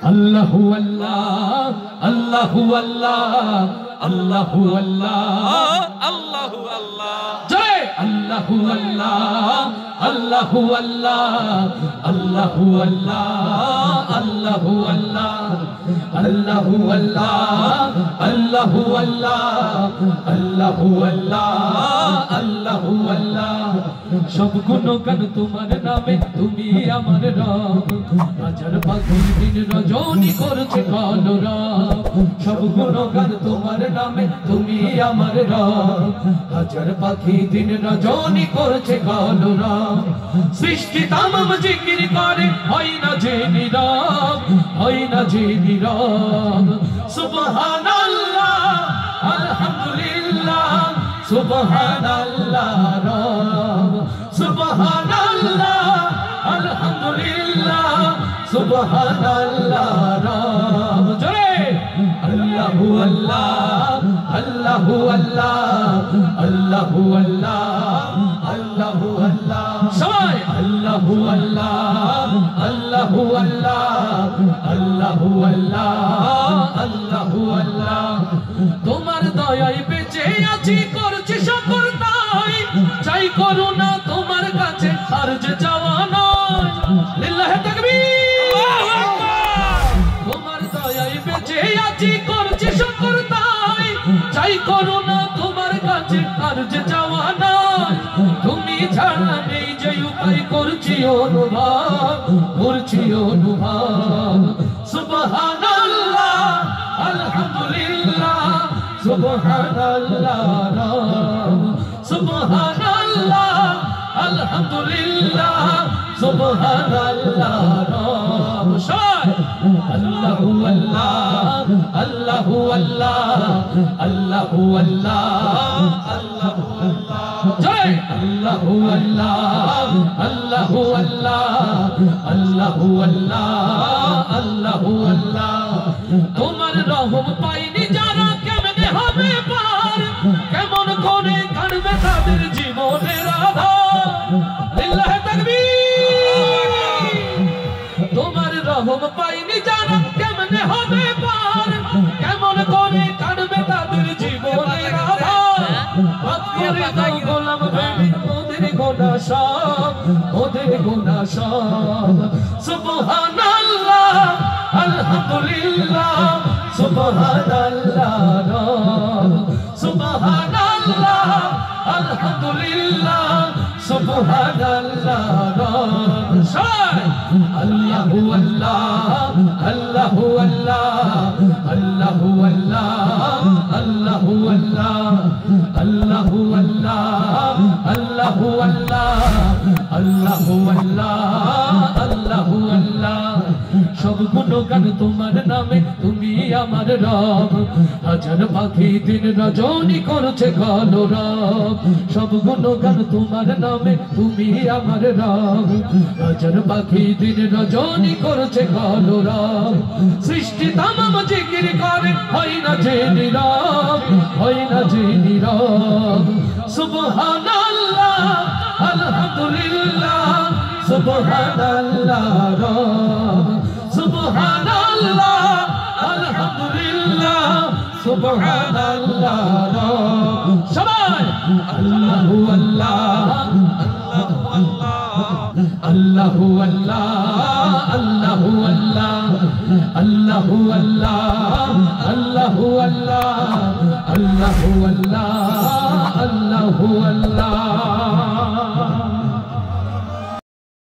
আল্লাহু আল্লাহ আল্লাহু আল্লাহ আল্লাহু আল্লাহ আল্লাহু আল্লাহ জয় আল্লাহু আল্লাহ আল্লাহু আল্লাহ আল্লাহু আল্লাহ আল্লাহু আল্লাহ আল্লাহু আল্লাহ আল্লাহু আল্লাহ আল্লাহু আল্লাহ আল্লাহু আল্লাহ সব গুণগান তোমার নামে তুমি আমার রব হাজার পাখি দিন রজনী করছে কলরব সব গুণগান তোমার নামে তুমি আমার রব হাজার পাখি দিন রজনী করছে কলরব সৃষ্টি তামাম জিকির করে হয় না যে নীরব হয় না যে নীরব সুবহানাল্লাহ আলহামদুলিল্লাহ সুবহানাল্লাহ রব সুবহানাল্লাহ আলহামদুলিল্লাহ সুবহানাল্লাহ রব জয় আল্লাহু আল্লাহ আল্লাহু আল্লাহ আল্লাহু আল্লাহ আল্লাহু আল্লাহ সবাই আল্লাহু আল্লাহ আল্লাহু আল্লাহ আল্লাহু আল্লাহ আল্লাহু আল্লাহ তোমার দয়ায় বেঁচে আছি করছি শুকর তাই চাই করুণা তোমার কাছে আর যে চাওয়া নয় লিল্লাহি তাকবীর তোমার দয়ায় বেঁচে আছি করছি শুকর তাই চাই করুণা তোমার কাছে আর যে চাওয়া নয় তুমি ছাড়া নেই যে উপায় করছি অনুভব সুবহানাল্লাহ আলহামদুলিল্লাহ সুবহানাল্লাহ সুবহানাল্লাহ আলহামদুলিল্লাহ সুবহানাল্লাহ আল্লাহু আল্লাহ আল্লাহু আল্লাহ আল্লাহু আল্লাহ আল্লাহু আল্লাহ জয় আল্লাহু আল্লাহ আল্লাহু আল্লাহ আল্লাহু আল্লাহ আল্লাহু আল্লাহ তোমার রহম পাইনি যারা কেমনে হবে পার কেমন করে কাটবে তাদের জীবনের আধার লিল্লাহি তাকবীর তোমার রহম পাইনি যারা কেমনে হবে পার কেমন করে কাটবে তাদের জীবনের আধার করে দাও গোলাম ভেবে ওদের গোনা সব সুবহানাল্লাহ আলহামদুলিল্লাহ সুবহানাল্লাহ সুবহানাল্লাহ আলহামদুলিল্লাহ সুবহানাল্লাহ আল্লাহু আল্লাহ আল্লাহু আল্লাহ আল্লাহু আল্লাহ আল্লাহু আল্লাহ আল্লাহু আল্লাহ আল্লাহু আল্লাহ আল্লাহু আল্লাহ আল্লাহু আল্লাহ সব গুণগান তোমার নামে তুমি আমার রব হাজার পাখি দিন রজনী করছে কলরব সব গুণগান তোমার নামে তুমি আমার রব হাজার পাখি দিন রজনী করছে কলরব সৃষ্টি তামাম জিকির করে হয় না যে নীরব হয় না যে নীরব সুবহানাল্লাহ আলহামদুলিল্লাহ সুবহানাল্লাহ রব সুবহানাল্লাহ আলহামদুলিল্লাহ সুবহানাল্লাহ রব সবাই আল্লাহু আল্লাহ আল্লাহু আল্লাহ আল্লাহু আল্লাহ আল্লাহু আল্লাহ আল্লাহু আল্লাহ আল্লাহু আল্লাহ আল্লাহু আল্লাহ